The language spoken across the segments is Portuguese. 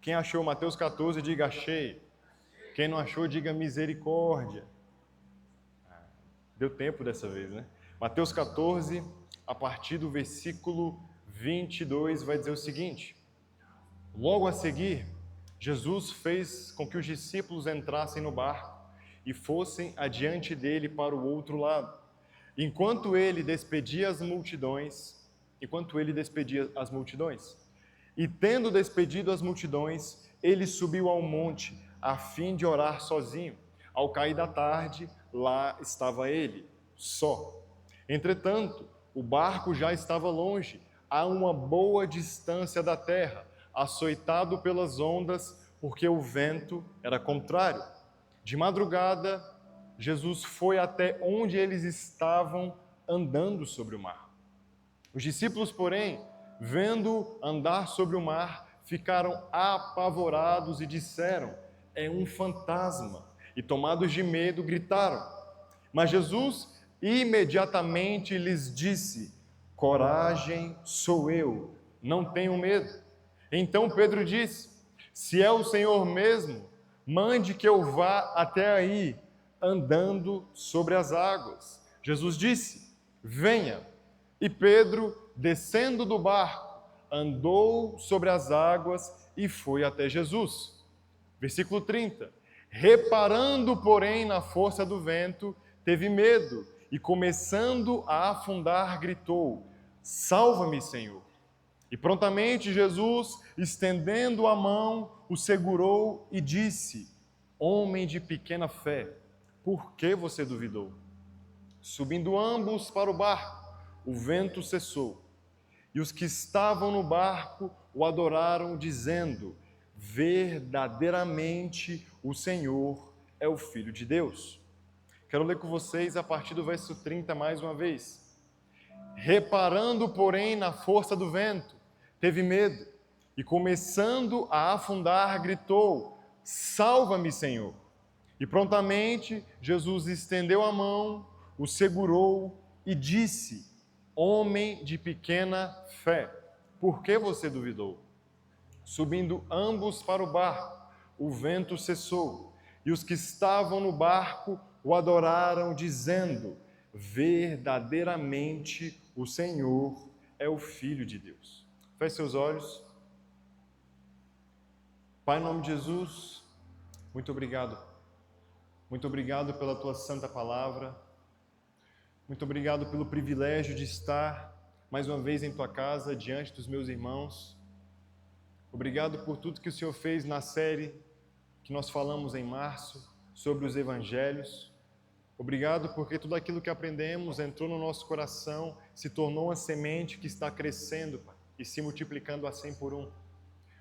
Quem achou Mateus 14, diga achei. Quem não achou, diga misericórdia. Deu tempo dessa vez, né? Mateus 14, a partir do versículo 22, vai dizer o seguinte: logo a seguir, Jesus fez com que os discípulos entrassem no barco e fossem adiante dele para o outro lado. Enquanto ele despedia as multidões, e tendo despedido as multidões, ele subiu ao monte a fim de orar sozinho. Ao cair da tarde, lá estava ele, só. Entretanto, o barco já estava longe, a uma boa distância da terra, açoitado pelas ondas, porque o vento era contrário. De madrugada, Jesus foi até onde eles estavam andando sobre o mar. Os discípulos, porém, vendo andar sobre o mar, ficaram apavorados e disseram: é um fantasma. E tomados de medo, gritaram. Mas Jesus imediatamente lhes disse: coragem, sou eu, não tenham medo. Então Pedro disse: se é o Senhor mesmo, mande que eu vá até aí, andando sobre as águas. Jesus disse: venha. E Pedro, descendo do barco, andou sobre as águas e foi até Jesus. Versículo 30. Reparando, porém, na força do vento, teve medo e, começando a afundar, gritou: salva-me, Senhor. E prontamente Jesus, estendendo a mão, o segurou e disse: homem de pequena fé, por que você duvidou? Subindo ambos para o barco, o vento cessou. E os que estavam no barco o adoraram, dizendo: verdadeiramente o Senhor é o Filho de Deus. Quero ler com vocês a partir do verso 30 mais uma vez. Reparando, porém, na força do vento, teve medo e, começando a afundar, gritou: salva-me, Senhor. E prontamente Jesus estendeu a mão, o segurou e disse: homem de pequena fé, por que você duvidou? Subindo ambos para o barco, o vento cessou, e os que estavam no barco o adoraram, dizendo: verdadeiramente o Senhor é o Filho de Deus. Feche seus olhos. Pai, em nome de Jesus, muito obrigado. Muito obrigado pela tua santa palavra. Muito obrigado pelo privilégio de estar mais uma vez em tua casa, diante dos meus irmãos. Obrigado por tudo que o Senhor fez na série que nós falamos em março sobre os evangelhos. Obrigado porque tudo aquilo que aprendemos entrou no nosso coração, se tornou uma semente que está crescendo, Pai, e se multiplicando a 100 por 1.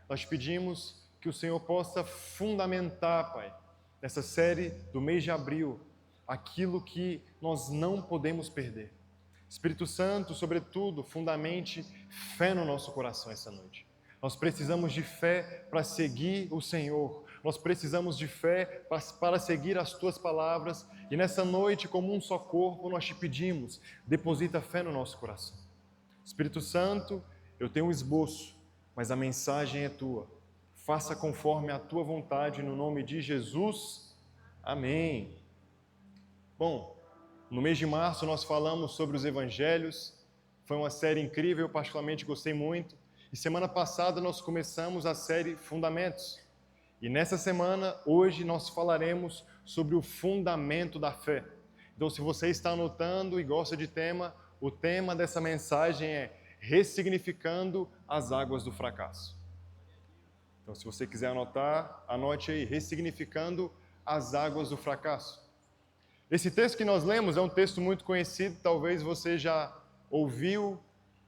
Nós pedimos que o Senhor possa fundamentar, Pai, nessa série do mês de abril, aquilo que nós não podemos perder. Espírito Santo, sobretudo, fundamente fé no nosso coração essa noite. Nós precisamos de fé para seguir o Senhor. Nós precisamos de fé para seguir as Tuas palavras. E nessa noite, como um só corpo, nós te pedimos, deposita fé no nosso coração. Espírito Santo, eu tenho um esboço, mas a mensagem é Tua. Faça conforme a Tua vontade, no nome de Jesus. Amém. Bom, no mês de março nós falamos sobre os evangelhos. Foi uma série incrível, eu particularmente gostei muito. E semana passada nós começamos a série Fundamentos. E nessa semana, hoje, nós falaremos sobre o fundamento da fé. Então, se você está anotando e gosta de tema, o tema dessa mensagem é Ressignificando as Águas do Fracasso. Então, se você quiser anotar, anote aí, Ressignificando as Águas do Fracasso. Esse texto que nós lemos é um texto muito conhecido, talvez você já ouviu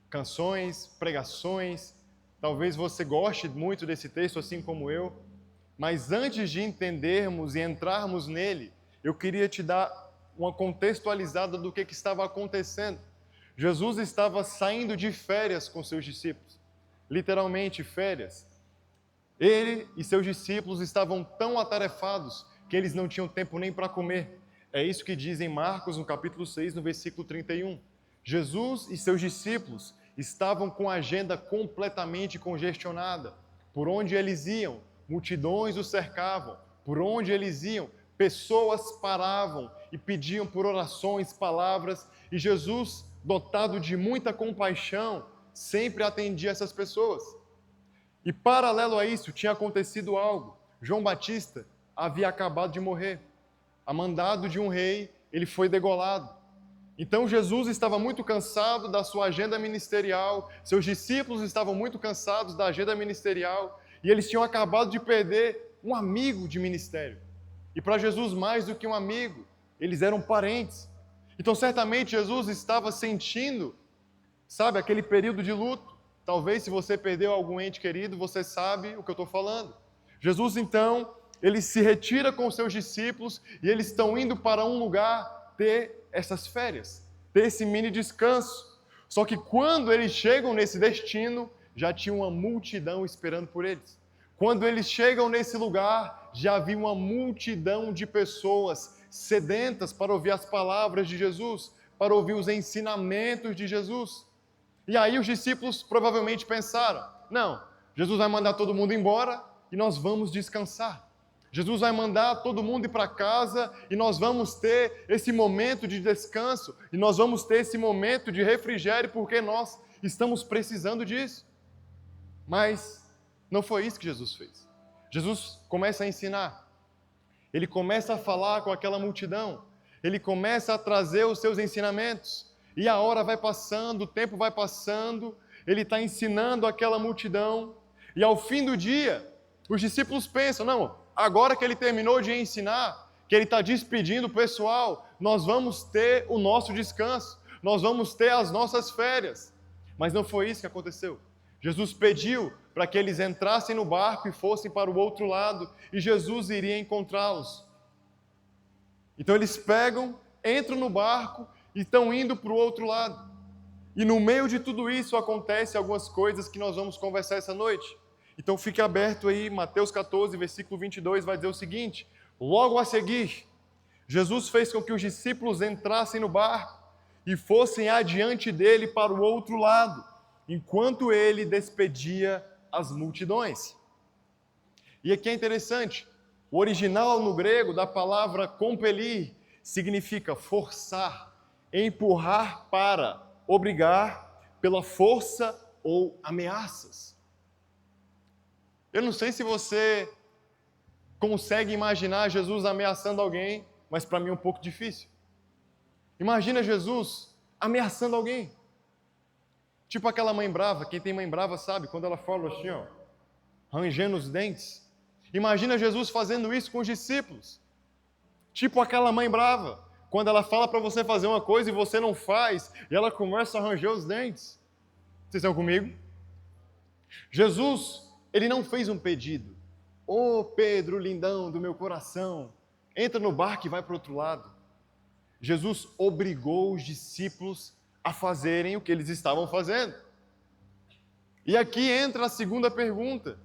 canções, pregações, talvez você goste muito desse texto, assim como eu, mas antes de entendermos e entrarmos nele, eu queria te dar uma contextualizada do que estava acontecendo. Jesus estava saindo de férias com seus discípulos, literalmente férias. Ele e seus discípulos estavam tão atarefados que eles não tinham tempo nem para comer. É isso que diz em Marcos, no capítulo 6, no versículo 31. Jesus e seus discípulos estavam com a agenda completamente congestionada, Por onde eles iam, multidões os cercavam. Por onde eles iam, pessoas paravam e pediam por orações, palavras. E Jesus, dotado de muita compaixão, sempre atendia essas pessoas. E paralelo a isso, tinha acontecido algo. João Batista havia acabado de morrer. A mandado de um rei, ele foi degolado. Então Jesus estava muito cansado da sua agenda ministerial, seus discípulos estavam muito cansados da agenda ministerial, e eles tinham acabado de perder um amigo de ministério. E para Jesus, mais do que um amigo, eles eram parentes. Então certamente Jesus estava sentindo, sabe, aquele período de luto. Talvez se você perdeu algum ente querido, você sabe o que eu estou falando. Jesus então, ele se retira com os seus discípulos e eles estão indo para um lugar ter essas férias, ter esse mini descanso. Só que quando eles chegam nesse destino, já tinha uma multidão esperando por eles. Quando eles chegam nesse lugar, já havia uma multidão de pessoas sedentas para ouvir as palavras de Jesus, para ouvir os ensinamentos de Jesus. E aí os discípulos provavelmente pensaram, não, Jesus vai mandar todo mundo embora e nós vamos descansar. Jesus vai mandar todo mundo ir para casa e nós vamos ter esse momento de descanso e nós vamos ter esse momento de refrigério porque nós estamos precisando disso. Mas não foi isso que Jesus fez. Jesus começa a ensinar. Ele começa a falar com aquela multidão. Ele começa a trazer os seus ensinamentos. E a hora vai passando, o tempo vai passando. Ele está ensinando aquela multidão. E ao fim do dia, os discípulos pensam, não, agora que ele terminou de ensinar, que ele está despedindo o pessoal, nós vamos ter o nosso descanso. Nós vamos ter as nossas férias. Mas não foi isso que aconteceu. Jesus pediu para que eles entrassem no barco e fossem para o outro lado, e Jesus iria encontrá-los. Então eles pegam, entram no barco e estão indo para o outro lado. E no meio de tudo isso acontecem algumas coisas que nós vamos conversar essa noite. Então fique aberto aí, Mateus 14, versículo 22, vai dizer o seguinte: logo a seguir, Jesus fez com que os discípulos entrassem no barco e fossem adiante dele para o outro lado, enquanto ele despedia as multidões. E aqui é interessante, o original no grego da palavra compelir significa forçar, empurrar para, obrigar, pela força ou ameaças. Eu não sei se você consegue imaginar Jesus ameaçando alguém, mas para mim é um pouco difícil. Imagina Jesus ameaçando alguém. Tipo aquela mãe brava, quem tem mãe brava sabe, quando ela fala assim, ó, rangendo os dentes. Imagina Jesus fazendo isso com os discípulos. Tipo aquela mãe brava, quando ela fala para você fazer uma coisa e você não faz, e ela começa a ranger os dentes. Vocês estão comigo? Jesus, ele não fez um pedido. Ô Pedro, lindão do meu coração, entra no barco e vai para o outro lado. Jesus obrigou os discípulos a fazerem o que eles estavam fazendo. E aqui entra a segunda pergunta,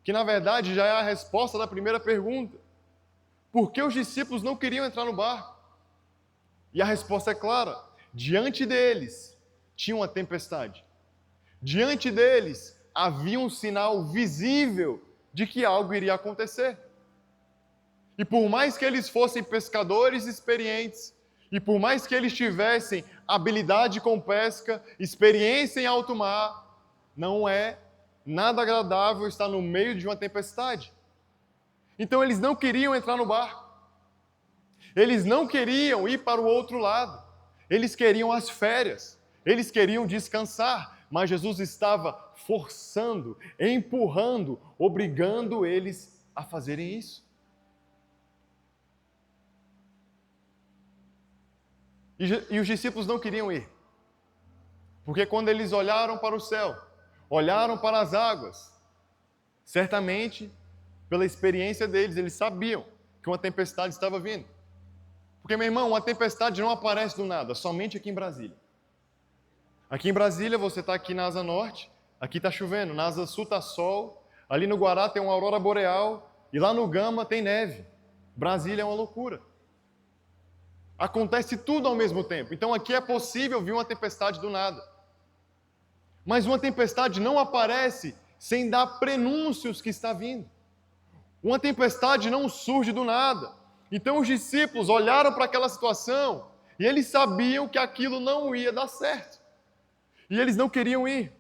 que na verdade já é a resposta da primeira pergunta. Por que os discípulos não queriam entrar no barco? E a resposta é clara: diante deles tinha uma tempestade. Diante deles havia um sinal visível de que algo iria acontecer. E por mais que eles fossem pescadores experientes, e por mais que eles tivessem habilidade com pesca, experiência em alto mar, não é nada agradável estar no meio de uma tempestade. Então eles não queriam entrar no barco. Eles não queriam ir para o outro lado. Eles queriam as férias. Eles queriam descansar. Mas Jesus estava forçando, empurrando, obrigando eles a fazerem isso. E os discípulos não queriam ir. Porque quando eles olharam para o céu, olharam para as águas, certamente, pela experiência deles, eles sabiam que uma tempestade estava vindo. Porque, meu irmão, uma tempestade não aparece do nada, somente aqui em Brasília. Aqui em Brasília, você está aqui na Asa Norte, aqui está chovendo, na Asa Sul está sol, ali no Guará tem uma aurora boreal, e lá no Gama tem neve. Brasília é uma loucura. Acontece tudo ao mesmo tempo. Então aqui é possível vir uma tempestade do nada. Mas uma tempestade não aparece sem dar prenúncios que está vindo. Uma tempestade não surge do nada. Então os discípulos olharam para aquela situação e eles sabiam que aquilo não ia dar certo. E eles não queriam ir.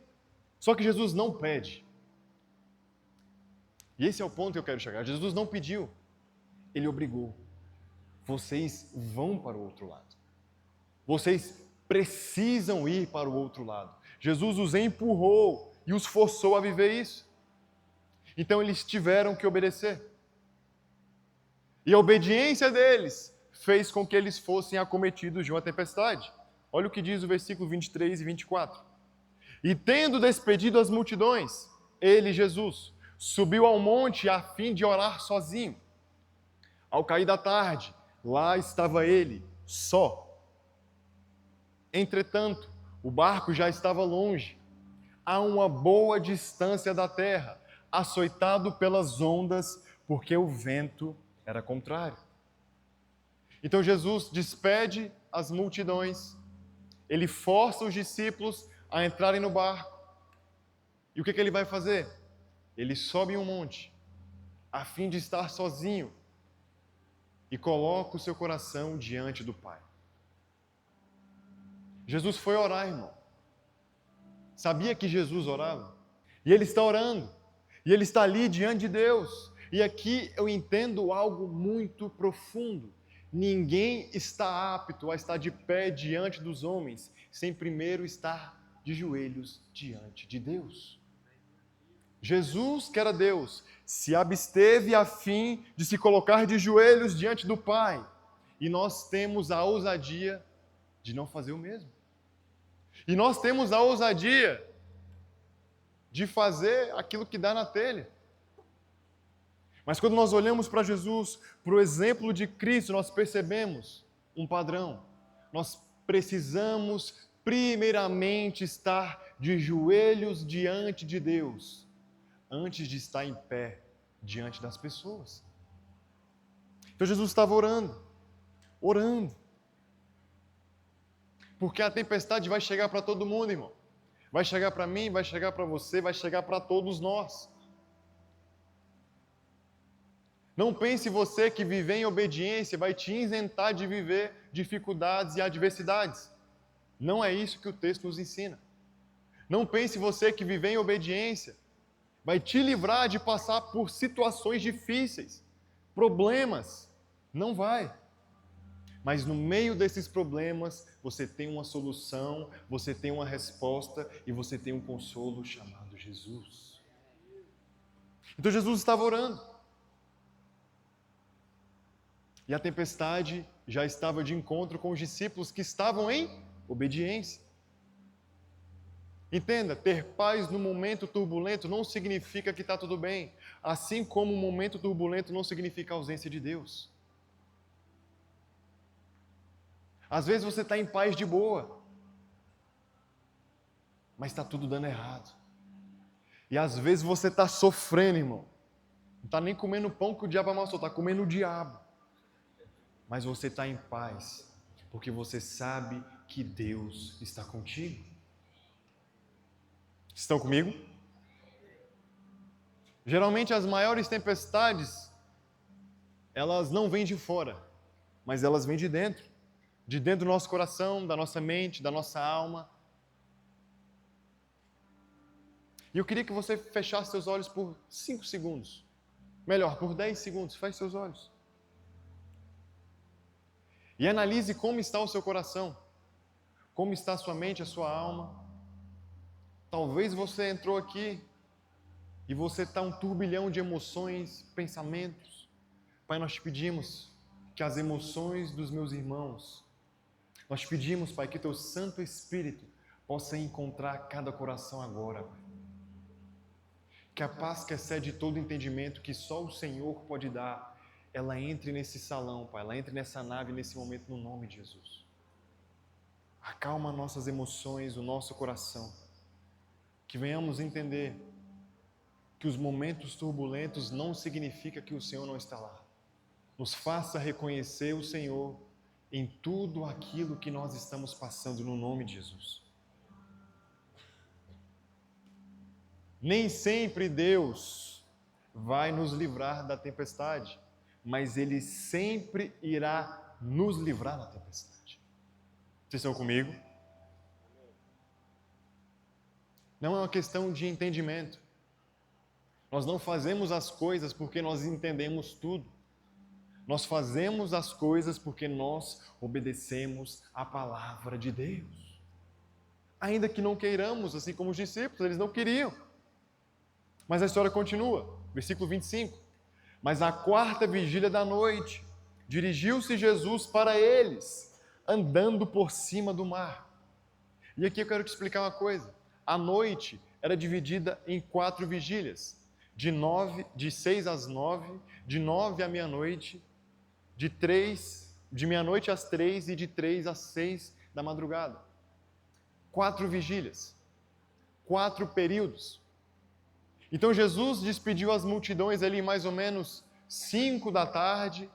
Só que Jesus não pede. E esse é o ponto que eu quero chegar. Jesus não pediu, ele obrigou. Vocês vão para o outro lado. Vocês precisam ir para o outro lado. Jesus os empurrou e os forçou a viver isso. Então eles tiveram que obedecer. E a obediência deles fez com que eles fossem acometidos de uma tempestade. Olha o que diz o versículo 23 e 24. E tendo despedido as multidões, ele, Jesus, subiu ao monte a fim de orar sozinho. Ao cair da tarde, lá estava ele, só. Entretanto, o barco já estava longe, a uma boa distância da terra, açoitado pelas ondas, porque o vento era contrário. Então Jesus despede as multidões, ele força os discípulos a entrarem no barco. E o que ele vai fazer? Ele sobe em um monte, a fim de estar sozinho, e coloca o seu coração diante do Pai. Jesus foi orar, irmão. Sabia que Jesus orava? E ele está orando. E ele está ali diante de Deus. E aqui eu entendo algo muito profundo. Ninguém está apto a estar de pé diante dos homens sem primeiro estar de joelhos diante de Deus. Jesus, que era Deus, se absteve a fim de se colocar de joelhos diante do Pai. E nós temos a ousadia de não fazer o mesmo. E nós temos a ousadia de fazer aquilo que dá na telha. Mas quando nós olhamos para Jesus, para o exemplo de Cristo, nós percebemos um padrão. Nós precisamos primeiramente estar de joelhos diante de Deus, antes de estar em pé diante das pessoas. Então Jesus estava orando. Porque a tempestade vai chegar para todo mundo, irmão. Vai chegar para mim, vai chegar para você, vai chegar para todos nós. Não pense você que viver em obediência vai te isentar de viver dificuldades e adversidades. Não é isso que o texto nos ensina. Não pense você que viver em obediência vai te livrar de passar por situações difíceis, problemas. Não vai. Mas no meio desses problemas, você tem uma solução, você tem uma resposta e você tem um consolo chamado Jesus. Então Jesus estava orando. E a tempestade já estava de encontro com os discípulos que estavam em obediência. Entenda, ter paz no momento turbulento não significa que está tudo bem, assim como um momento turbulento não significa ausência de Deus. Às vezes você está em paz de boa, mas está tudo dando errado. E às vezes você está sofrendo, irmão. Não está nem comendo pão que o diabo amassou, está comendo o diabo. Mas você está em paz, porque você sabe que Deus está contigo. Estão comigo? Geralmente as maiores tempestades, elas não vêm de fora, mas elas vêm de dentro do nosso coração, da nossa mente, da nossa alma. E eu queria que você fechasse seus olhos por 5 segundos. Melhor, por 10 segundos, feche seus olhos. E analise como está o seu coração, como está a sua mente, a sua alma. Talvez você entrou aqui e você está um turbilhão de emoções, pensamentos. Pai, nós te pedimos que as emoções dos meus irmãos, nós te pedimos, Pai, que teu Santo Espírito possa encontrar cada coração agora, Pai. Que a paz que excede todo entendimento, que só o Senhor pode dar, ela entre nesse salão, Pai, ela entre nessa nave nesse momento, no nome de Jesus. Acalma nossas emoções, o nosso coração. Que venhamos entender que os momentos turbulentos não significa que o Senhor não está lá. Nos faça reconhecer o Senhor em tudo aquilo que nós estamos passando, no nome de Jesus. Nem sempre Deus vai nos livrar da tempestade, mas Ele sempre irá nos livrar da tempestade. Vocês estão comigo? Não é uma questão de entendimento. Nós não fazemos as coisas porque nós entendemos tudo. Nós fazemos as coisas porque nós obedecemos a palavra de Deus. Ainda que não queiramos, assim como os discípulos, eles não queriam. Mas a história continua, versículo 25. Mas à quarta vigília da noite, dirigiu-se Jesus para eles, andando por cima do mar. E aqui eu quero te explicar uma coisa. A noite era dividida em 4 vigílias. De 6 às 9, de 9 à meia-noite, de meia-noite às 3 e de 3 às 6 da madrugada. 4 vigílias, 4 períodos. Então Jesus despediu as multidões ali mais ou menos 5 da tarde,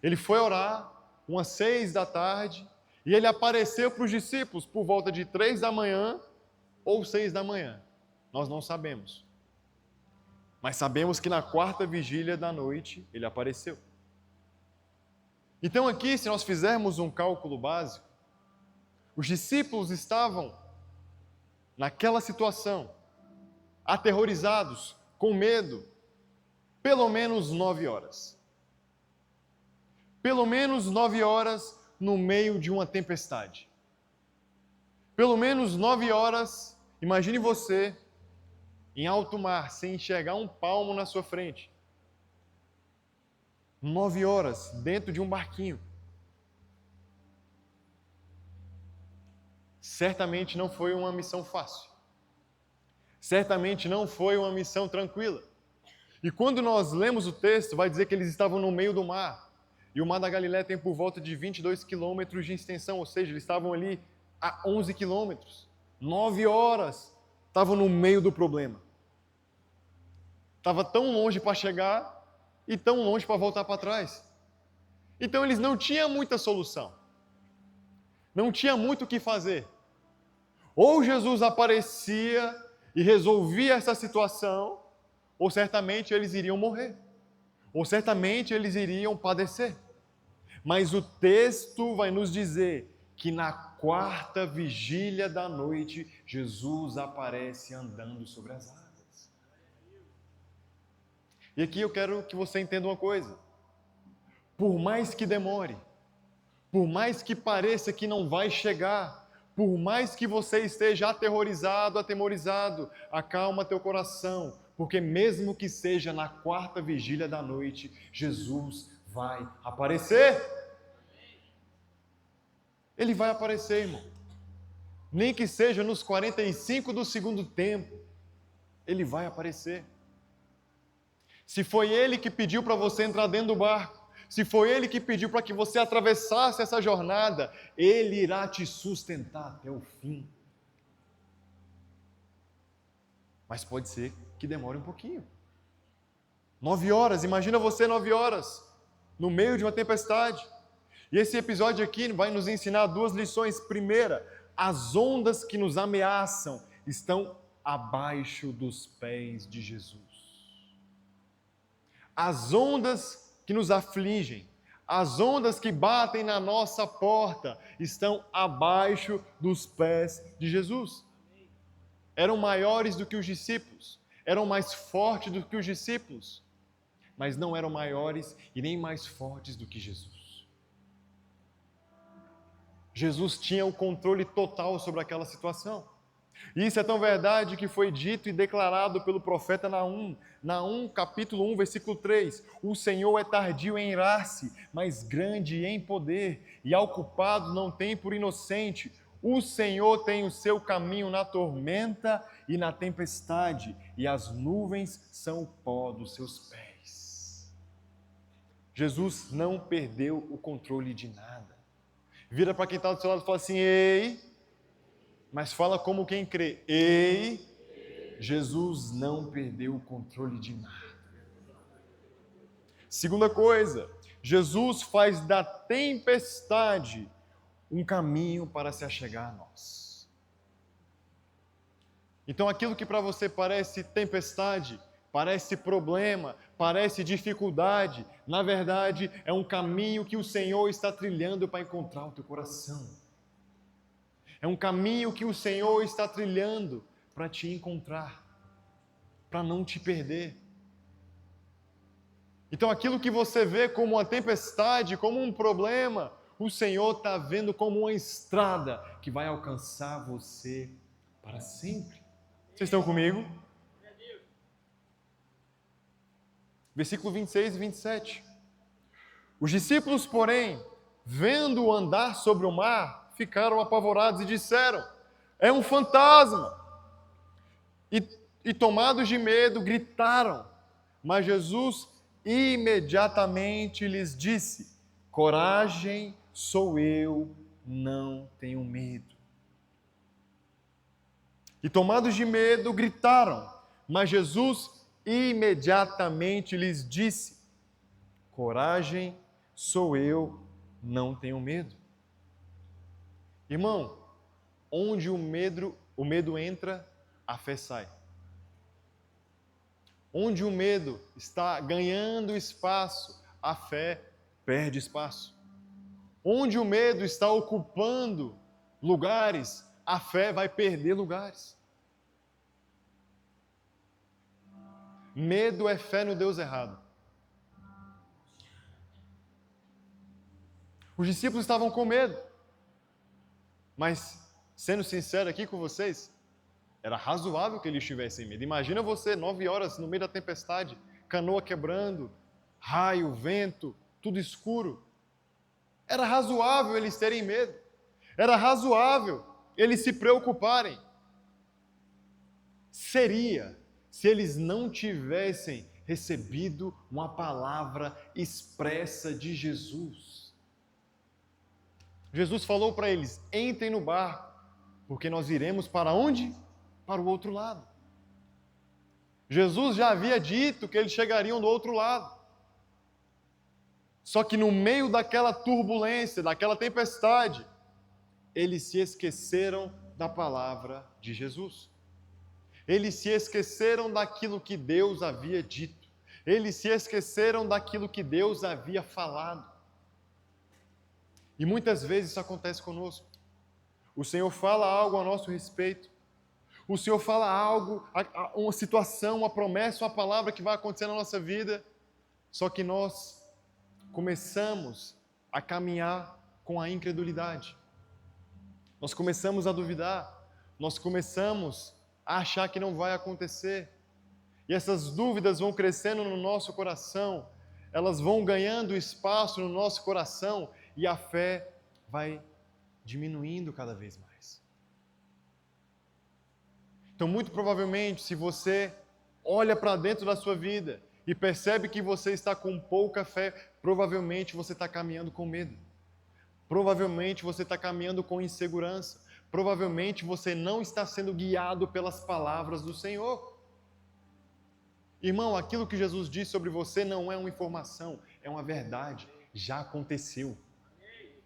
ele foi orar umas 6 da tarde, e ele apareceu para os discípulos por volta de 3 da manhã ou 6 da manhã. Nós não sabemos. Mas sabemos que na quarta vigília da noite ele apareceu. Então aqui, se nós fizermos um cálculo básico, os discípulos estavam naquela situação, aterrorizados, com medo, pelo menos 9 horas. Pelo menos 9 horas no meio de uma tempestade. Pelo menos 9 horas, imagine você em alto mar, sem enxergar um palmo na sua frente. 9 horas dentro de um barquinho. Certamente não foi uma missão fácil. Certamente não foi uma missão tranquila. E quando nós lemos o texto, vai dizer que eles estavam no meio do mar. E o Mar da Galileia tem por volta de 22 quilômetros de extensão, ou seja, eles estavam ali a 11 quilômetros. 9 horas estavam no meio do problema. Estava tão longe para chegar e tão longe para voltar para trás. Então eles não tinham muita solução. Não tinha muito o que fazer. Ou Jesus aparecia e resolvia essa situação, ou certamente eles iriam morrer. Ou certamente eles iriam padecer. Mas o texto vai nos dizer que na quarta vigília da noite, Jesus aparece andando sobre as águas. E aqui eu quero que você entenda uma coisa. Por mais que demore, por mais que pareça que não vai chegar, por mais que você esteja atemorizado, acalma teu coração, porque mesmo que seja na quarta vigília da noite, Jesus vai aparecer. Ele vai aparecer, irmão. Nem que seja nos 45 do segundo tempo, ele vai aparecer. Se foi ele que pediu para você entrar dentro do barco, se foi ele que pediu para que você atravessasse essa jornada, ele irá te sustentar até o fim. Mas pode ser que demore um pouquinho. 9 horas, imagina você 9 horas, no meio de uma tempestade. E esse episódio aqui vai nos ensinar 2 lições. Primeira, as ondas que nos ameaçam estão abaixo dos pés de Jesus. As ondas que nos afligem, as ondas que batem na nossa porta, estão abaixo dos pés de Jesus. Eram maiores do que os discípulos, eram mais fortes do que os discípulos, mas não eram maiores e nem mais fortes do que Jesus. Jesus tinha o controle total sobre aquela situação. E isso é tão verdade que foi dito e declarado pelo profeta Naum. Naum, capítulo 1, versículo 3. O Senhor é tardio em irar-se, mas grande em poder, e ao culpado não tem por inocente. O Senhor tem o seu caminho na tormenta e na tempestade, e as nuvens são o pó dos seus pés. Jesus não perdeu o controle de nada. Vira para quem está do seu lado e fala assim: ei, mas fala como quem crê. Ei, Jesus não perdeu o controle de nada. Segunda coisa, Jesus faz da tempestade um caminho para se achegar a nós. Então aquilo que para você parece tempestade, parece problema, parece dificuldade, na verdade é um caminho que o Senhor está trilhando para encontrar o teu coração. É um caminho que o Senhor está trilhando para te encontrar, para não te perder. Então aquilo que você vê como uma tempestade, como um problema, o Senhor está vendo como uma estrada que vai alcançar você para sempre. Vocês estão comigo? Versículo 26 e 27. Os discípulos, porém, vendo-o andar sobre o mar, ficaram apavorados e disseram: é um fantasma! E tomados de medo, gritaram. Mas Jesus imediatamente lhes disse: coragem, sou eu, não tenham medo. E tomados de medo, gritaram. Mas Jesus imediatamente lhes disse: coragem, sou eu, não tenham medo. Irmão, onde o medo entra, a fé sai. Onde o medo está ganhando espaço, a fé perde espaço. Onde o medo está ocupando lugares, a fé vai perder lugares. Medo é fé no Deus errado. Os discípulos estavam com medo. Mas, sendo sincero aqui com vocês, era razoável que eles tivessem medo. Imagina você, 9 horas no meio da tempestade, canoa quebrando, raio, vento, tudo escuro. Era razoável eles terem medo. Era razoável eles se preocuparem. Seria se eles não tivessem recebido uma palavra expressa de Jesus. Jesus falou para eles: entrem no barco, porque nós iremos para onde? Para o outro lado. Jesus já havia dito que eles chegariam do outro lado. Só que no meio daquela turbulência, daquela tempestade, eles se esqueceram da palavra de Jesus. Eles se esqueceram daquilo que Deus havia dito. Eles se esqueceram daquilo que Deus havia falado. E muitas vezes isso acontece conosco. O Senhor fala algo a nosso respeito. O Senhor fala algo, uma situação, uma promessa, uma palavra que vai acontecer na nossa vida. Só que nós começamos a caminhar com a incredulidade. Nós começamos a duvidar. Nós começamos a achar que não vai acontecer. E essas dúvidas vão crescendo no nosso coração. Elas vão ganhando espaço no nosso coração. E a fé vai diminuindo cada vez mais. Então, muito provavelmente, se você olha para dentro da sua vida e percebe que você está com pouca fé, provavelmente você está caminhando com medo. Provavelmente você está caminhando com insegurança. Provavelmente você não está sendo guiado pelas palavras do Senhor. Irmão, aquilo que Jesus disse sobre você não é uma informação, é uma verdade. Já aconteceu.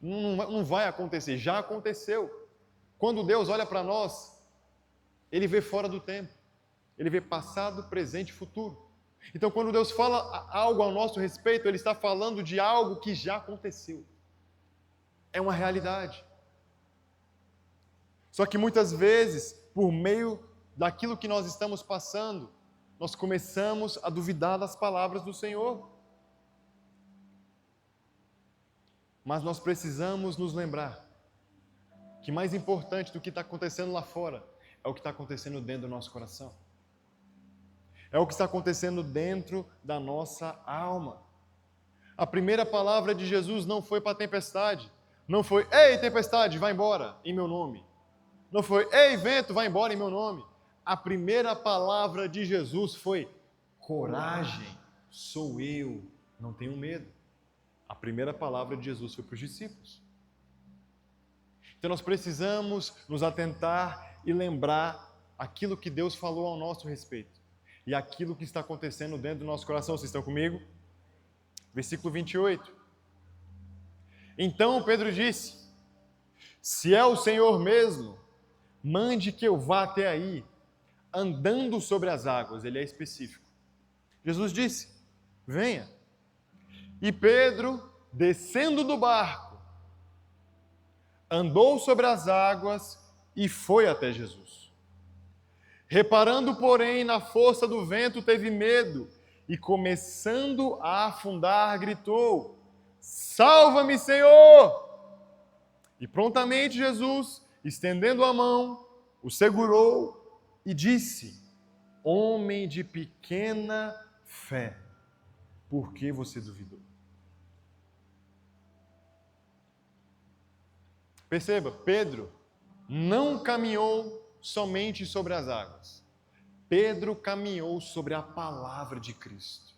Não vai acontecer, já aconteceu. Quando Deus olha para nós, Ele vê fora do tempo. Ele vê passado, presente e futuro. Então, quando Deus fala algo ao nosso respeito, Ele está falando de algo que já aconteceu. É uma realidade. Só que muitas vezes, por meio daquilo que nós estamos passando, nós começamos a duvidar das palavras do Senhor. Mas nós precisamos nos lembrar que mais importante do que está acontecendo lá fora é o que está acontecendo dentro do nosso coração. É o que está acontecendo dentro da nossa alma. A primeira palavra de Jesus não foi para a tempestade. Não foi: ei, tempestade, vai embora, em meu nome. Não foi: ei, vento, vai embora, em meu nome. A primeira palavra de Jesus foi: coragem, sou eu, não tenho medo. A primeira palavra de Jesus foi para os discípulos. Então nós precisamos nos atentar e lembrar aquilo que Deus falou ao nosso respeito e aquilo que está acontecendo dentro do nosso coração. Vocês estão comigo? Versículo 28. Então Pedro disse: se é o Senhor mesmo, mande que eu vá até aí. andando sobre as águas. Ele é específico. Jesus disse: venha. E Pedro, descendo do barco, andou sobre as águas e foi até Jesus. Reparando, porém, na força do vento, teve medo e, começando a afundar, gritou: salva-me, Senhor! E prontamente Jesus, estendendo a mão, o segurou e disse: homem de pequena fé, por que você duvidou? Perceba, Pedro não caminhou somente sobre as águas. Pedro caminhou sobre a palavra de Cristo.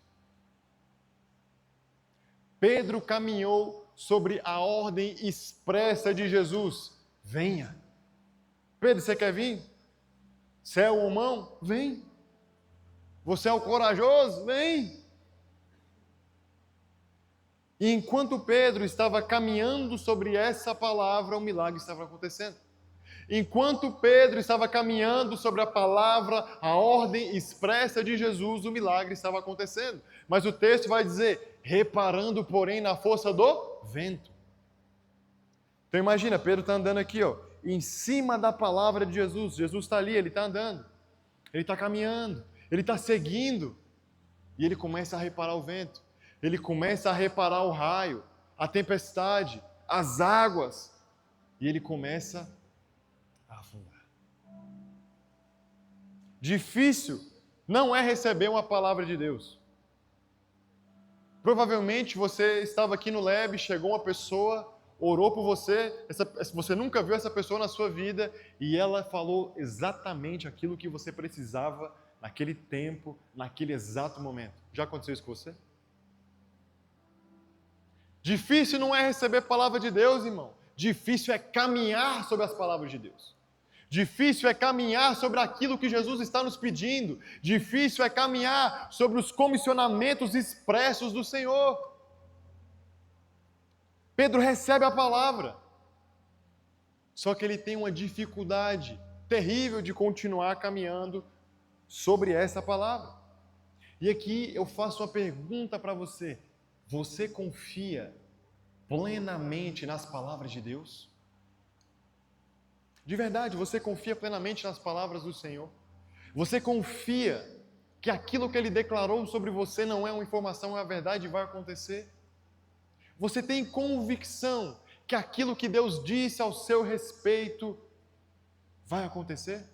Pedro caminhou sobre a ordem expressa de Jesus: venha. Pedro, você quer vir? Você é o homão? Vem. Você é o corajoso? Vem. E enquanto Pedro estava caminhando sobre essa palavra, o milagre estava acontecendo. Enquanto Pedro estava caminhando sobre a palavra, a ordem expressa de Jesus, o milagre estava acontecendo. Mas o texto vai dizer: reparando, porém, na força do vento. Então imagina, Pedro está andando aqui, em cima da palavra de Jesus. Jesus está ali, ele está andando, ele está caminhando, ele está seguindo. E ele começa a reparar o vento, ele começa a reparar o raio, a tempestade, as águas. E ele começa a afundar. Difícil não é receber uma palavra de Deus. Provavelmente você estava aqui no Lab, chegou uma pessoa, orou por você, você nunca viu essa pessoa na sua vida e ela falou exatamente aquilo que você precisava naquele tempo, naquele exato momento. Já aconteceu isso com você? Difícil não é receber a palavra de Deus, irmão. Difícil é caminhar sobre as palavras de Deus. Difícil é caminhar sobre aquilo que Jesus está nos pedindo. Difícil é caminhar sobre os comissionamentos expressos do Senhor. Pedro recebe a palavra, só que ele tem uma dificuldade terrível de continuar caminhando sobre essa palavra. E aqui eu faço uma pergunta para você: você confia plenamente nas palavras de Deus? De verdade, você confia plenamente nas palavras do Senhor? Você confia que aquilo que Ele declarou sobre você não é uma informação, é a verdade e vai acontecer? Você tem convicção que aquilo que Deus disse ao seu respeito vai acontecer?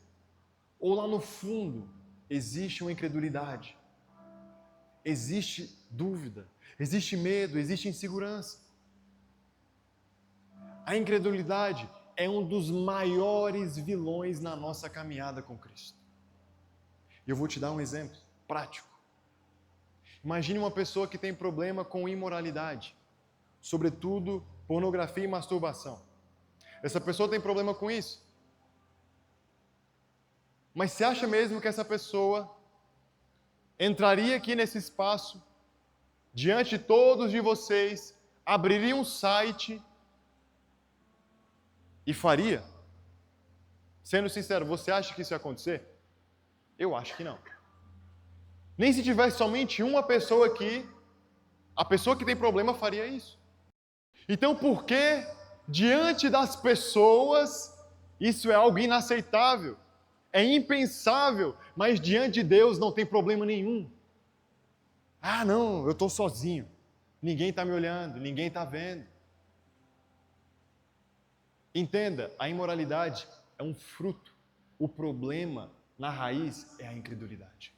Ou lá no fundo existe uma incredulidade? Existe dúvida? Existe medo? Existe insegurança? A incredulidade é um dos maiores vilões na nossa caminhada com Cristo. E eu vou te dar um exemplo prático. Imagine uma pessoa que tem problema com imoralidade, sobretudo pornografia e masturbação. Essa pessoa tem problema com isso? Mas você acha mesmo que essa pessoa entraria aqui nesse espaço, diante de todos de vocês, abriria um site e faria? Sendo sincero, você acha que isso ia acontecer? Eu acho que não. Nem se tivesse somente uma pessoa aqui, a pessoa que tem problema faria isso. Então, por que diante das pessoas isso é algo inaceitável? É impensável, mas diante de Deus não tem problema nenhum. Ah, não, eu estou sozinho. Ninguém está me olhando, ninguém está vendo. Entenda, a imoralidade é um fruto. O problema, na raiz, é a incredulidade.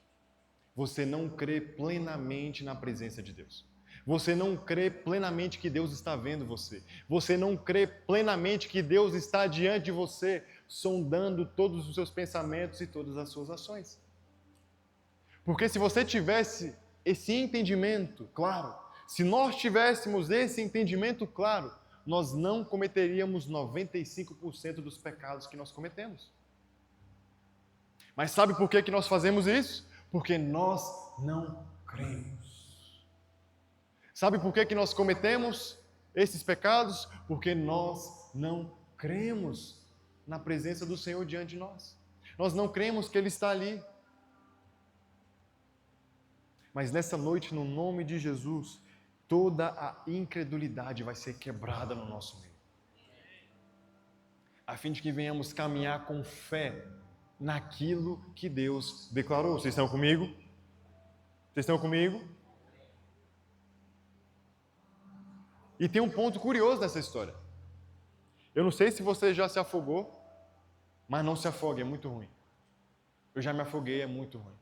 Você não crê plenamente na presença de Deus. Você não crê plenamente que Deus está vendo você. Você não crê plenamente que Deus está diante de você, sondando todos os seus pensamentos e todas as suas ações. Porque se você tivesse esse entendimento claro, se nós tivéssemos esse entendimento claro, nós não cometeríamos 95% dos pecados que nós cometemos. Mas sabe por que nós fazemos isso? Porque nós não cremos. Sabe por que nós cometemos esses pecados? Porque nós não cremos na presença do Senhor diante de nós. Nós não cremos que Ele está ali. Mas nessa noite, no nome de Jesus, toda a incredulidade vai ser quebrada no nosso meio. A fim de que venhamos caminhar com fé naquilo que Deus declarou. Vocês estão comigo? Vocês estão comigo? E tem um ponto curioso nessa história. Eu não sei se você já se afogou, mas não se afogue, é muito ruim. Eu já me afoguei, é muito ruim.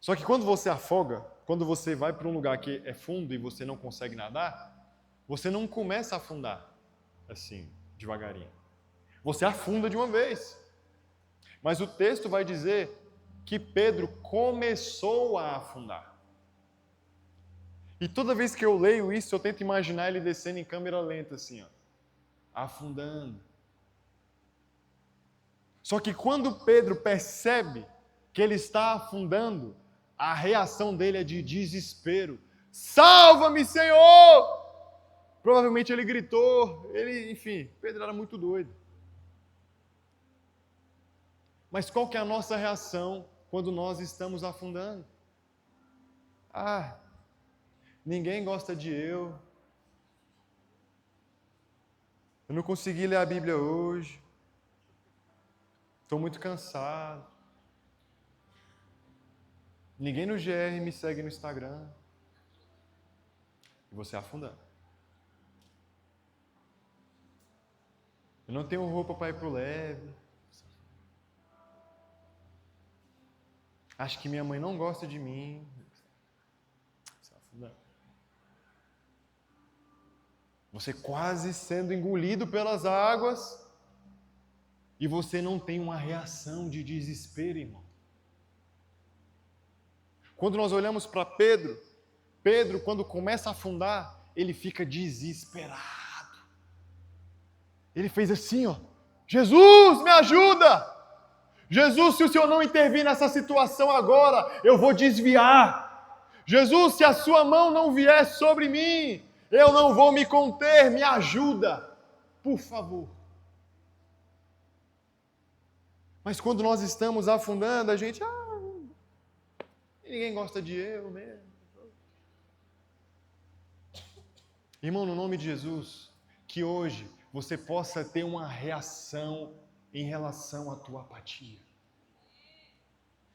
Só que quando você afoga, quando você vai para um lugar que é fundo e você não consegue nadar, você não começa a afundar assim, devagarinho. Você afunda de uma vez. Mas o texto vai dizer que Pedro começou a afundar. E toda vez que eu leio isso, eu tento imaginar ele descendo em câmera lenta, assim, ó, afundando. Só que quando Pedro percebe que ele está afundando, a reação dele é de desespero. Salva-me, Senhor! Provavelmente ele gritou, enfim, Pedro era muito doido. Mas qual que é a nossa reação quando nós estamos afundando? Ninguém gosta de eu. Eu não consegui ler a Bíblia hoje. Estou muito cansado. Ninguém no GR me segue no Instagram. E você afundando. Eu não tenho roupa para ir pro leve. Acho que minha mãe não gosta de mim. Você afundando. Você quase sendo engolido pelas águas e você não tem uma reação de desespero, irmão. Quando nós olhamos para Pedro, quando começa a afundar, ele fica desesperado. Ele fez assim, ó: Jesus, me ajuda! Jesus, se o Senhor não intervir nessa situação agora, eu vou desviar. Jesus, se a sua mão não vier sobre mim, eu não vou me conter, me ajuda, por favor. Mas quando nós estamos afundando, a gente, ninguém gosta de eu mesmo. Irmão, no nome de Jesus, que hoje você possa ter uma reação em relação à tua apatia.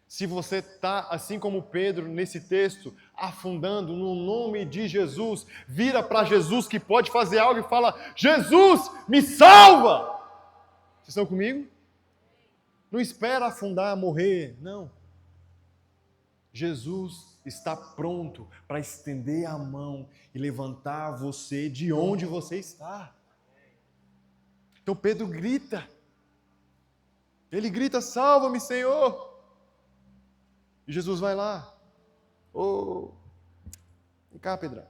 Se você está, assim como Pedro, nesse texto, afundando, no nome de Jesus, vira para Jesus que pode fazer algo e fala: Jesus, me salva! Vocês estão comigo? Não espera afundar, morrer, não. Jesus está pronto para estender a mão e levantar você de onde você está. Então Pedro grita. Ele grita: salva-me, Senhor! E Jesus vai lá. Vem cá, Pedrão.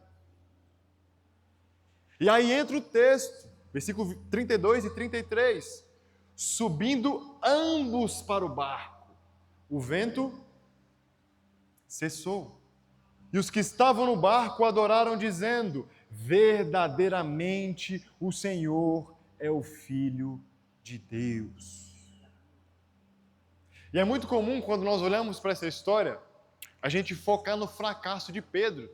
E aí entra o texto, versículo 32 e 33. Subindo ambos para o barco, o vento cessou. E os que estavam no barco adoraram, dizendo: verdadeiramente o Senhor é o Filho de Deus. E é muito comum, quando nós olhamos para essa história, a gente focar no fracasso de Pedro.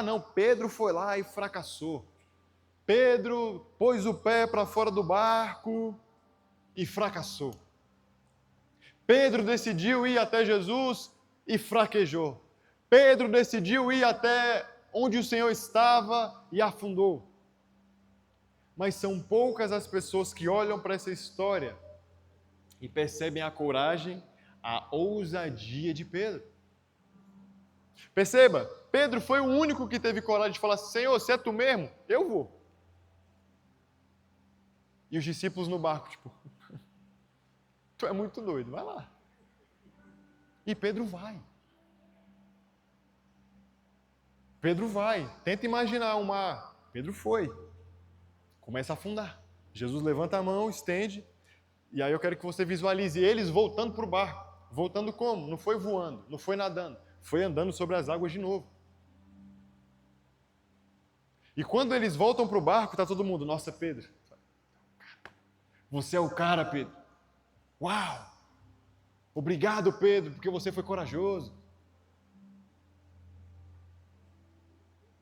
Não, Pedro foi lá e fracassou. Pedro pôs o pé para fora do barco e fracassou. Pedro decidiu ir até Jesus e fraquejou. Pedro decidiu ir até onde o Senhor estava e afundou. Mas são poucas as pessoas que olham para essa história e percebem a coragem, a ousadia de Pedro. Perceba, Pedro foi o único que teve coragem de falar assim: Senhor, se é tu mesmo, eu vou. E os discípulos no barco, tipo, tu é muito doido, vai lá. E Pedro vai. Pedro vai. Tenta imaginar o mar. Pedro foi. Começa a afundar. Jesus levanta a mão, estende. E aí eu quero que você visualize eles voltando para o barco. Voltando como? Não foi voando, não foi nadando. Foi andando sobre as águas de novo. E quando eles voltam para o barco, está todo mundo: nossa, Pedro, Você é o cara, Pedro. Uau! Obrigado, Pedro, porque você foi corajoso.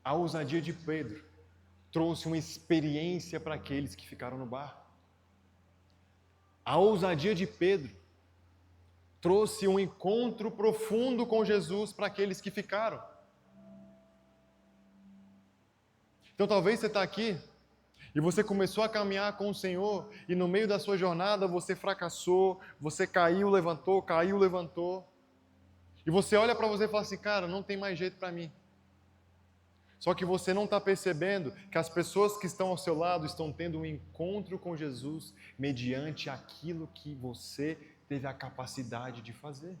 A ousadia de Pedro trouxe uma experiência para aqueles que ficaram no barco. A ousadia de Pedro trouxe um encontro profundo com Jesus para aqueles que ficaram. Então talvez você está aqui e você começou a caminhar com o Senhor e no meio da sua jornada você fracassou, você caiu, levantou. E você olha para você e fala assim, cara, não tem mais jeito para mim. Só que você não está percebendo que as pessoas que estão ao seu lado estão tendo um encontro com Jesus mediante aquilo que você teve a capacidade de fazer.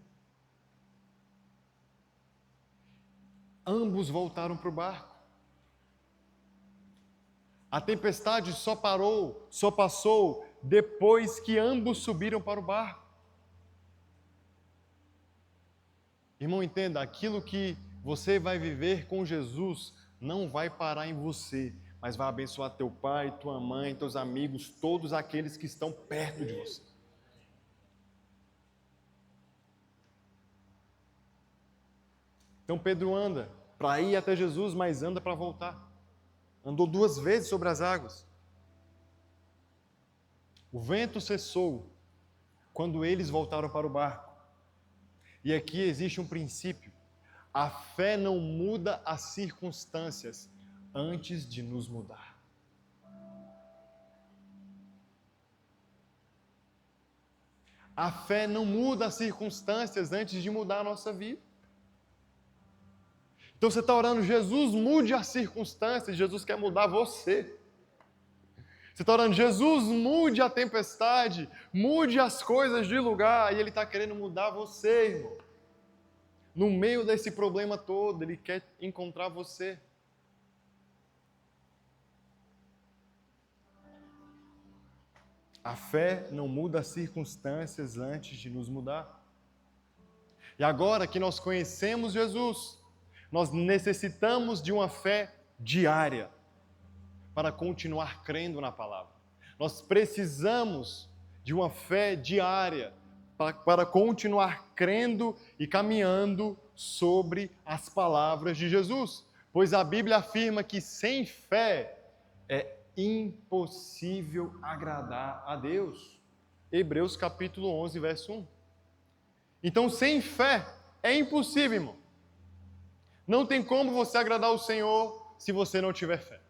Ambos voltaram para o barco. A tempestade só passou depois que ambos subiram para o barco. Irmão, entenda, aquilo que você vai viver com Jesus não vai parar em você, mas vai abençoar teu pai, tua mãe, teus amigos, todos aqueles que estão perto de você. Então Pedro anda para ir até Jesus, mas anda para voltar. Andou 2 vezes sobre as águas. O vento cessou quando eles voltaram para o barco. E aqui existe um princípio. A fé não muda as circunstâncias antes de nos mudar. A fé não muda as circunstâncias antes de mudar a nossa vida. Então você está orando, Jesus mude as circunstâncias, Jesus quer mudar você. Você está orando, Jesus mude a tempestade, mude as coisas de lugar, e Ele está querendo mudar você, irmão. No meio desse problema todo, Ele quer encontrar você. A fé não muda as circunstâncias antes de nos mudar. E agora que nós conhecemos Jesus, nós necessitamos de uma fé diária para continuar crendo na palavra. Nós precisamos de uma fé diária para continuar crendo e caminhando sobre as palavras de Jesus. Pois a Bíblia afirma que sem fé é impossível agradar a Deus. Hebreus capítulo 11, verso 1. Então, sem fé é impossível, irmão. Não tem como você agradar o Senhor se você não tiver fé.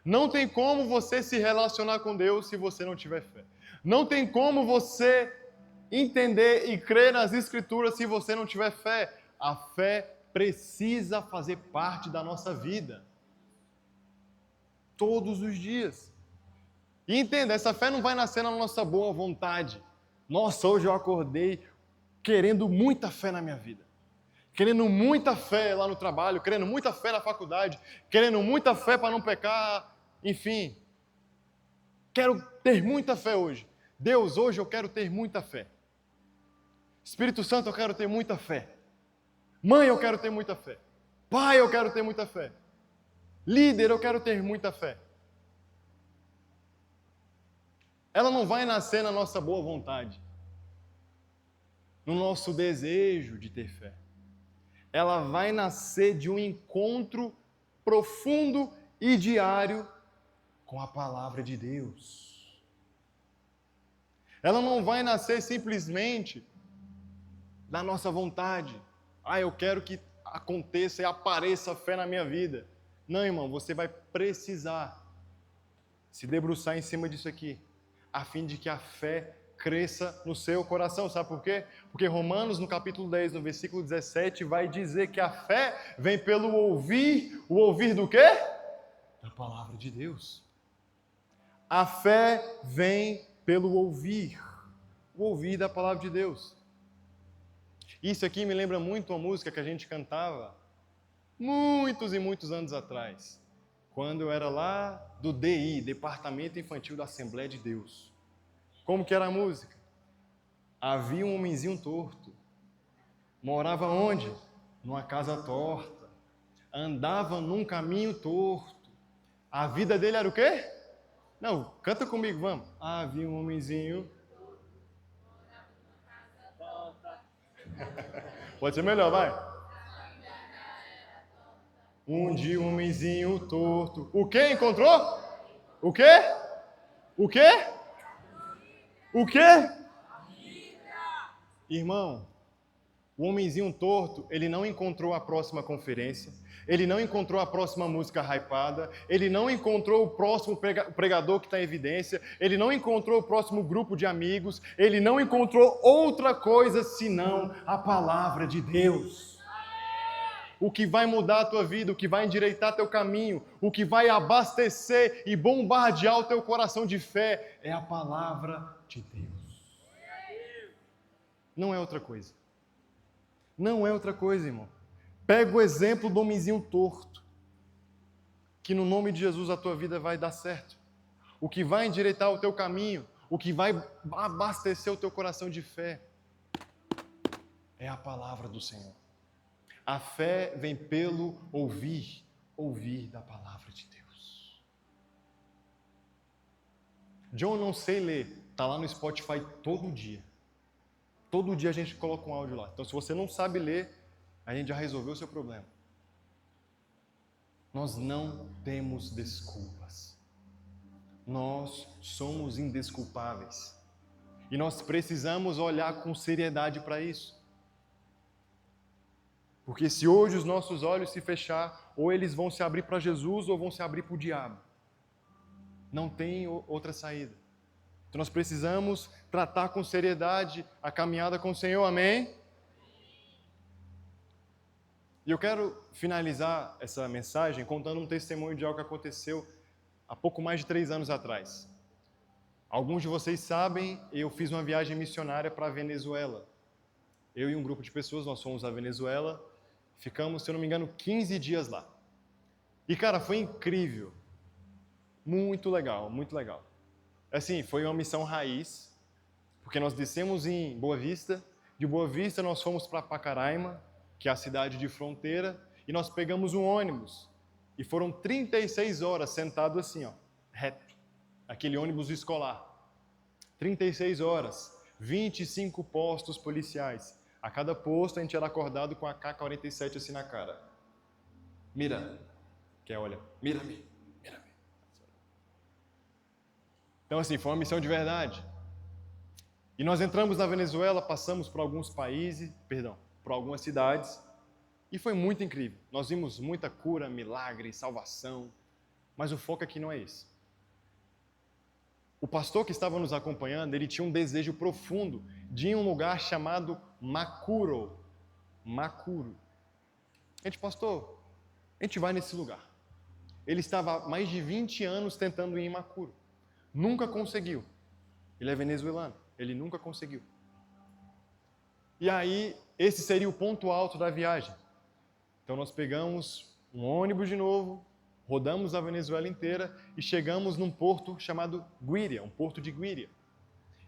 Não tem como você se relacionar com Deus se você não tiver fé. Não tem como você entender e crer nas Escrituras se você não tiver fé. A fé precisa fazer parte da nossa vida. Todos os dias. E entenda, essa fé não vai nascer na nossa boa vontade. Nossa, hoje eu acordei querendo muita fé na minha vida. Querendo muita fé lá no trabalho, querendo muita fé na faculdade, querendo muita fé para não pecar, enfim. Quero ter muita fé hoje. Deus, hoje eu quero ter muita fé. Espírito Santo, eu quero ter muita fé. Mãe, eu quero ter muita fé. Pai, eu quero ter muita fé. Líder, eu quero ter muita fé. Ela não vai nascer na nossa boa vontade, no nosso desejo de ter fé. Ela vai nascer de um encontro profundo e diário com a palavra de Deus. Ela não vai nascer simplesmente da nossa vontade. Eu quero que aconteça e apareça a fé na minha vida. Não, irmão, você vai precisar se debruçar em cima disso aqui, a fim de que a fé cresça no seu coração. Sabe por quê? Porque Romanos, no capítulo 10, no versículo 17, vai dizer que a fé vem pelo ouvir. O ouvir do quê? Da palavra de Deus. A fé vem pelo ouvir. O ouvir da palavra de Deus. Isso aqui me lembra muito uma música que a gente cantava muitos e muitos anos atrás, quando eu era lá do DI, Departamento Infantil da Assembleia de Deus. Como que era a música? Havia um homenzinho torto. Morava onde? Numa casa torta. Andava num caminho torto. A vida dele era o quê? Não, canta comigo, vamos. Havia um homenzinho. Pode ser melhor, vai. Um dia um homenzinho torto. O quê? Encontrou? O quê? O quê? O quê? Irmão, o homenzinho torto, ele não encontrou a próxima conferência, ele não encontrou a próxima música hypada, ele não encontrou o próximo pregador que está em evidência, ele não encontrou o próximo grupo de amigos, ele não encontrou outra coisa senão a palavra de Deus. O que vai mudar a tua vida, o que vai endireitar teu caminho, o que vai abastecer e bombardear o teu coração de fé é a palavra de Deus. Não é outra coisa. Não é outra coisa, irmão. Pega o exemplo do homenzinho torto, que no nome de Jesus a tua vida vai dar certo. O que vai endireitar o teu caminho, o que vai abastecer o teu coração de fé, é a palavra do Senhor. A fé vem pelo ouvir da palavra de Deus. John não sei ler, está lá no Spotify todo dia. Todo dia a gente coloca um áudio lá. Então, se você não sabe ler, a gente já resolveu o seu problema. Nós não temos desculpas. Nós somos indesculpáveis. E nós precisamos olhar com seriedade para isso. Porque se hoje os nossos olhos se fechar, ou eles vão se abrir para Jesus ou vão se abrir para o diabo. Não tem outra saída. Então nós precisamos tratar com seriedade a caminhada com o Senhor, amém? E eu quero finalizar essa mensagem contando um testemunho de algo que aconteceu há pouco mais de 3 anos atrás. Alguns de vocês sabem, eu fiz uma viagem missionária para a Venezuela. Eu e um grupo de pessoas, nós fomos à Venezuela, ficamos, se eu não me engano, 15 dias lá. E cara, foi incrível. Muito legal, muito legal. Assim, foi uma missão raiz, porque nós descemos em Boa Vista, de Boa Vista nós fomos para Pacaraima, que é a cidade de fronteira, e nós pegamos um ônibus, e foram 36 horas sentado assim, ó, reto, aquele ônibus escolar. 36 horas, 25 postos policiais. A cada posto a gente era acordado com a AK-47 assim na cara. Mira, quer olha, mira-me. Então, assim, foi uma missão de verdade. E nós entramos na Venezuela, passamos por alguns países, por algumas cidades, e foi muito incrível. Nós vimos muita cura, milagre, salvação, mas o foco aqui não é esse. O pastor que estava nos acompanhando, ele tinha um desejo profundo de ir em um lugar chamado Macuro. Macuro. A gente, pastor, a gente vai nesse lugar. Ele estava há mais de 20 anos tentando ir em Macuro. Nunca conseguiu. Ele é venezuelano. Ele nunca conseguiu. E aí, esse seria o ponto alto da viagem. Então, nós pegamos um ônibus de novo, rodamos a Venezuela inteira e chegamos num porto chamado Guiria, um porto de Guiria.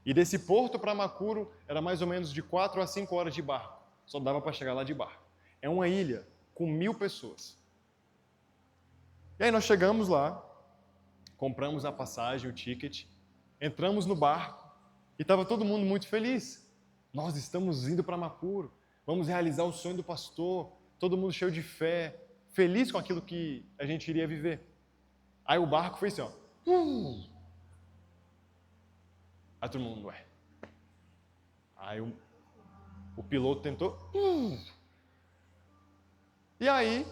E desse porto para Macuro era mais ou menos de 4 a 5 horas de barco. Só dava para chegar lá de barco. É uma ilha com 1.000 pessoas. E aí nós chegamos lá, compramos a passagem, o ticket, entramos no barco e estava todo mundo muito feliz. Nós estamos indo para Macuro, vamos realizar o sonho do pastor, todo mundo cheio de fé, feliz com aquilo que a gente iria viver. Aí o barco foi assim, ó. Aí todo mundo, ué. Aí o piloto tentou. E aí,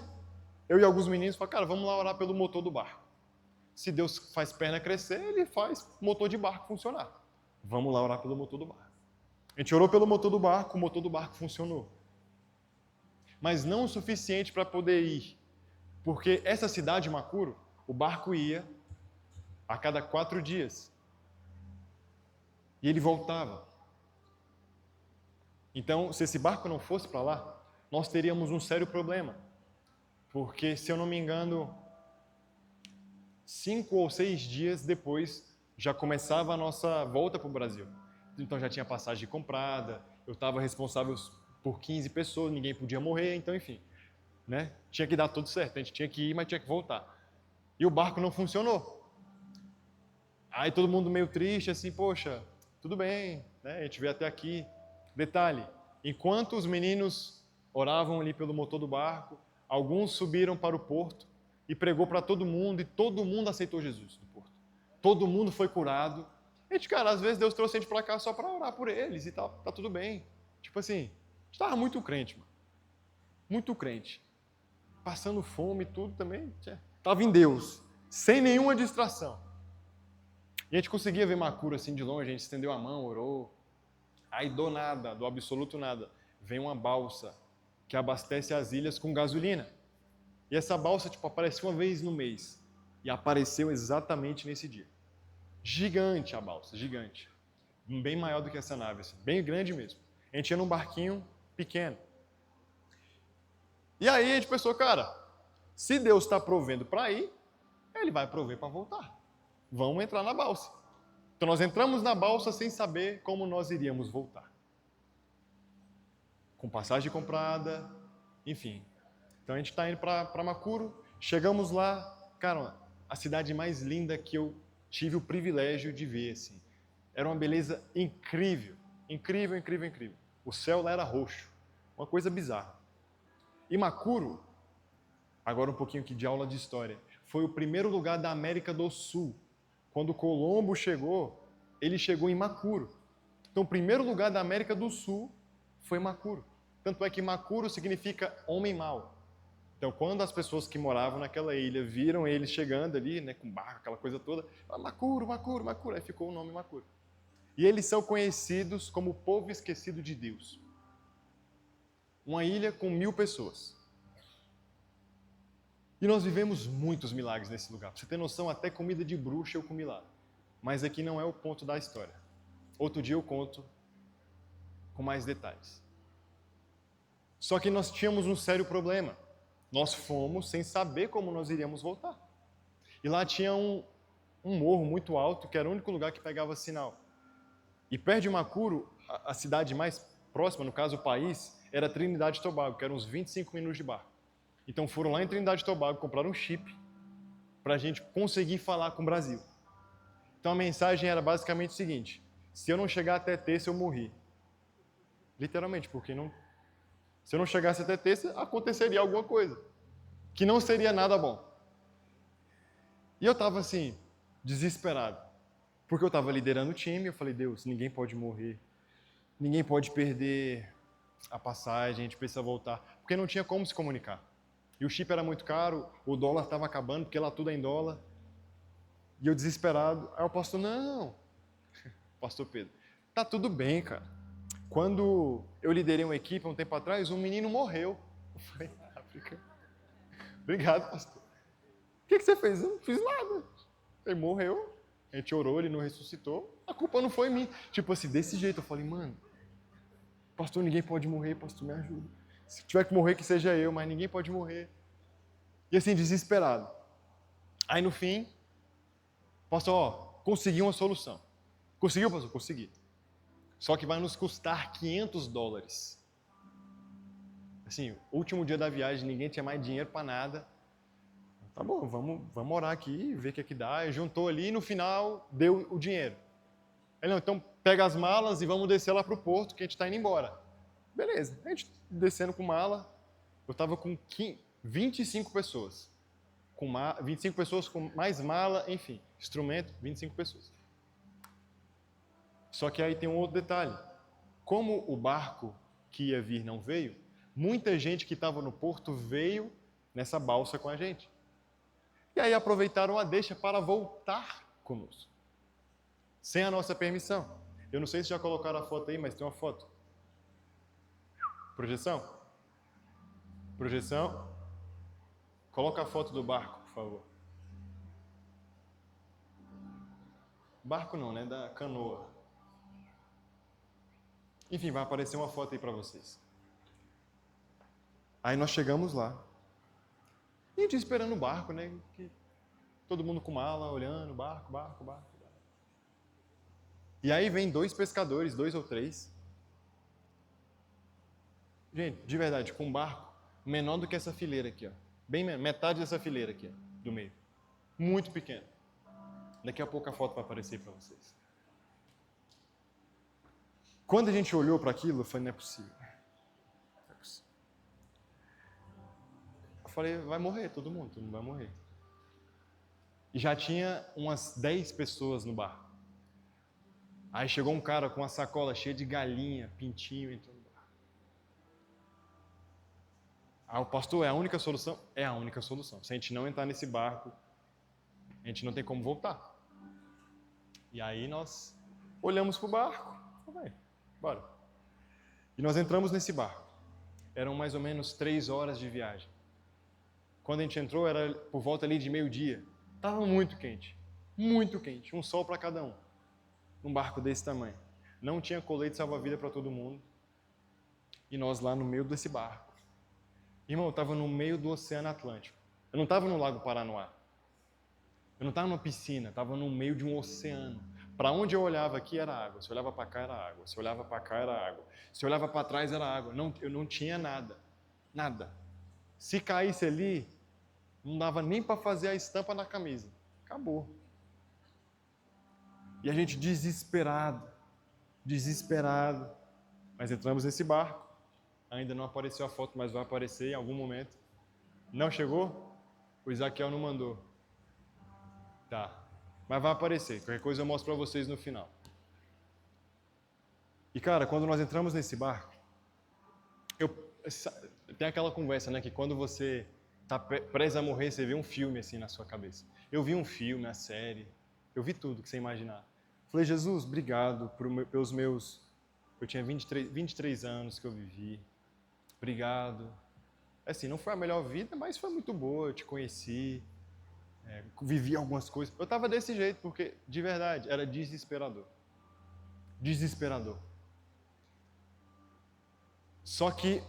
eu e alguns meninos falaram, cara, vamos lá orar pelo motor do barco. Se Deus faz perna crescer, Ele faz motor de barco funcionar. Vamos lá orar pelo motor do barco. A gente orou pelo motor do barco, o motor do barco funcionou. Mas não o suficiente para poder ir. Porque essa cidade, Macuro, o barco ia a cada 4 dias. E ele voltava. Então, se esse barco não fosse para lá, nós teríamos um sério problema. Porque, se eu não me engano, 5 ou 6 dias depois, já começava a nossa volta para o Brasil. Então já tinha passagem comprada, eu estava responsável por 15 pessoas, ninguém podia morrer, então enfim, né? Tinha que dar tudo certo, a gente tinha que ir, mas tinha que voltar. E o barco não funcionou. Aí todo mundo meio triste, assim, poxa, tudo bem, né? A gente veio até aqui. Detalhe, enquanto os meninos oravam ali pelo motor do barco, alguns subiram para o porto e pregou para todo mundo, e todo mundo aceitou Jesus no porto. Todo mundo foi curado. A gente, cara, às vezes Deus trouxe a gente para cá só para orar por eles e tá tudo bem. Tipo assim, a gente estava muito crente, mano. Muito crente. Passando fome e tudo também. Estava em Deus, sem nenhuma distração. E a gente conseguia ver Macuro assim de longe, a gente estendeu a mão, orou. Aí do nada, do absoluto nada, vem uma balsa que abastece as ilhas com gasolina. E essa balsa, tipo, aparece uma vez no mês. E apareceu exatamente nesse dia. Gigante a balsa, gigante. Bem maior do que essa nave, assim, bem grande mesmo. A gente ia num barquinho pequeno. E aí a gente pensou, cara, se Deus está provendo para ir, Ele vai prover para voltar. Vamos entrar na balsa. Então nós entramos na balsa sem saber como nós iríamos voltar. Com passagem comprada, enfim. Então a gente está indo para Macuro, chegamos lá, cara, a cidade mais linda que eu tive o privilégio de ver, assim. Era uma beleza incrível, incrível, incrível, incrível. O céu lá era roxo, uma coisa bizarra. E Macuro, agora um pouquinho aqui de aula de história, foi o primeiro lugar da América do Sul. Quando Colombo chegou, ele chegou em Macuro. Então o primeiro lugar da América do Sul foi Macuro. Tanto é que Macuro significa homem mau. Então quando as pessoas que moravam naquela ilha viram ele chegando ali, né, com barco, aquela coisa toda, Macuro, Macuro, Macuro, aí ficou o nome Macuro. E eles são conhecidos como o povo esquecido de Deus. Uma ilha com 1000 pessoas. E nós vivemos muitos milagres nesse lugar. Pra você ter noção, até comida de bruxa eu comi lá. Mas aqui não é o ponto da história. Outro dia eu conto com mais detalhes. Só que nós tínhamos um sério problema. Nós fomos sem saber como nós iríamos voltar. E lá tinha um morro muito alto, que era o único lugar que pegava sinal. E perto de Macuro, a cidade mais próxima, no caso o país, era Trinidade e Tobago, que eram uns 25 minutos de barco. Então foram lá em Trinidade e Tobago, compraram um chip para a gente conseguir falar com o Brasil. Então a mensagem era basicamente o seguinte: se eu não chegar até terça, eu morri. Literalmente, porque se eu não chegasse até terça, aconteceria alguma coisa, que não seria nada bom. E eu estava assim, desesperado, porque eu estava liderando o time, eu falei, Deus, ninguém pode morrer, ninguém pode perder a passagem, a gente precisa voltar, porque não tinha como se comunicar. E o chip era muito caro, o dólar estava acabando, porque lá tudo é em dólar. E eu desesperado, aí o pastor, não, pastor Pedro, tá tudo bem, cara. Quando eu liderei uma equipe há um tempo atrás, um menino morreu. Eu falei, África, obrigado, pastor. O que você fez? Eu não fiz nada. Ele morreu, a gente orou, ele não ressuscitou, a culpa não foi minha. Tipo assim, desse jeito, eu falei, mano, pastor, ninguém pode morrer, pastor, me ajuda. Se tiver que morrer, que seja eu, mas ninguém pode morrer. E assim, desesperado. Aí no fim, pastor, ó, consegui uma solução. Conseguiu, pastor? Consegui. Só que vai nos custar $500. Assim, último dia da viagem, ninguém tinha mais dinheiro para nada. Tá bom, vamos orar aqui, ver o que é que dá. E juntou ali e no final deu o dinheiro. Ele, não, então pega as malas e vamos descer lá para o porto que a gente está indo embora. Beleza, a gente descendo com mala, eu estava com 25 pessoas. 25 pessoas com mais mala, enfim, instrumento, 25 pessoas. Só que aí tem um outro detalhe. Como o barco que ia vir não veio, muita gente que estava no porto veio nessa balsa com a gente. E aí aproveitaram a deixa para voltar conosco. Sem a nossa permissão. Eu não sei se já colocaram a foto aí, mas tem uma foto. Projeção? Projeção? Coloca a foto do barco, por favor. Barco não, né? Da canoa. Enfim, vai aparecer uma foto aí para vocês. Aí nós chegamos lá. E a gente esperando o barco, né? Que todo mundo com mala, olhando, barco. E aí vem 2 pescadores, 2 ou 3. Gente, de verdade, com um barco menor do que essa fileira aqui, ó. Bem menor, metade dessa fileira aqui, ó, do meio. Muito pequeno. Daqui a pouco a foto vai aparecer para vocês. Quando a gente olhou para aquilo, eu falei, não é possível. Não é possível. Eu falei, vai morrer todo mundo vai morrer. E já tinha umas 10 pessoas no bar. Aí chegou um cara com uma sacola cheia de galinha, pintinho e tudo. Aí o pastor, é a única solução? É a única solução. Se a gente não entrar nesse barco, a gente não tem como voltar. E aí nós olhamos para o barco, vai, bora. E nós entramos nesse barco. Eram mais ou menos 3 horas de viagem. Quando a gente entrou, era por volta ali de meio-dia. Estava muito quente, um sol para cada um. Um barco desse tamanho. Não tinha colete salva-vida para todo mundo. E nós lá no meio desse barco. Irmão, eu estava no meio do Oceano Atlântico. Eu não estava no Lago Paranoá. Eu não estava numa piscina, estava no meio de um oceano. Para onde eu olhava aqui era água. Se eu olhava para cá era água. Se eu olhava para cá era água. Se eu olhava para trás era água. Não, eu não tinha nada. Nada. Se caísse ali, não dava nem para fazer a estampa na camisa. Acabou. E a gente desesperado. Mas entramos nesse barco. Ainda não apareceu a foto, mas vai aparecer em algum momento. Não chegou? O Isaquiel não mandou. Tá. Mas vai aparecer. Qualquer coisa eu mostro para vocês no final. E cara, quando nós entramos nesse barco, tem aquela conversa, né? Que quando você está prestes a morrer, você vê um filme assim na sua cabeça. Eu vi um filme, a série. Eu vi tudo que você imaginar. Falei, Jesus, obrigado pelos meus... Eu tinha 23 anos que eu vivi. Obrigado. Assim, não foi a melhor vida, mas foi muito boa. Eu te conheci. Vivi algumas coisas. Eu estava desse jeito, porque, de verdade, era desesperador. Desesperador. Só que,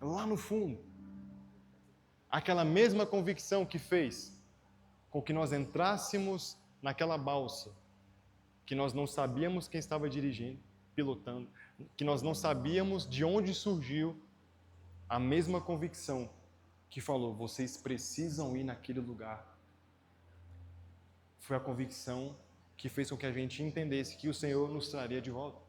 lá no fundo, aquela mesma convicção que fez com que nós entrássemos naquela balsa, que nós não sabíamos quem estava dirigindo, pilotando, que nós não sabíamos de onde surgiu a mesma convicção que falou, vocês precisam ir naquele lugar. Foi a convicção que fez com que a gente entendesse que o Senhor nos traria de volta.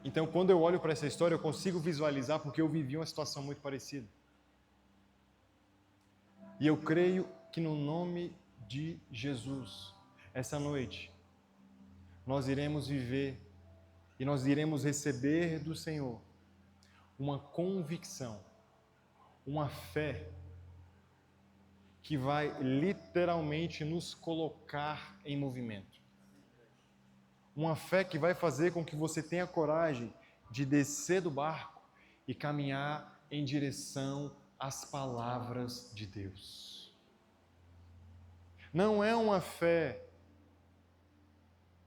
Então, quando eu olho para essa história, eu consigo visualizar porque eu vivi uma situação muito parecida. E eu creio que no nome de Jesus, essa noite, nós iremos viver e nós iremos receber do Senhor uma convicção, uma fé que vai literalmente nos colocar em movimento. Uma fé que vai fazer com que você tenha coragem de descer do barco e caminhar em direção às palavras de Deus. Não é uma fé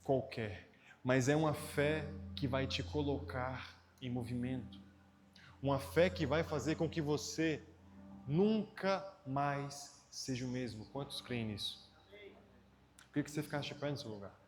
qualquer, mas é uma fé que vai te colocar em movimento. Uma fé que vai fazer com que você nunca mais seja o mesmo. Quantos creem nisso? Eu queria que você ficasse de pé no seu lugar.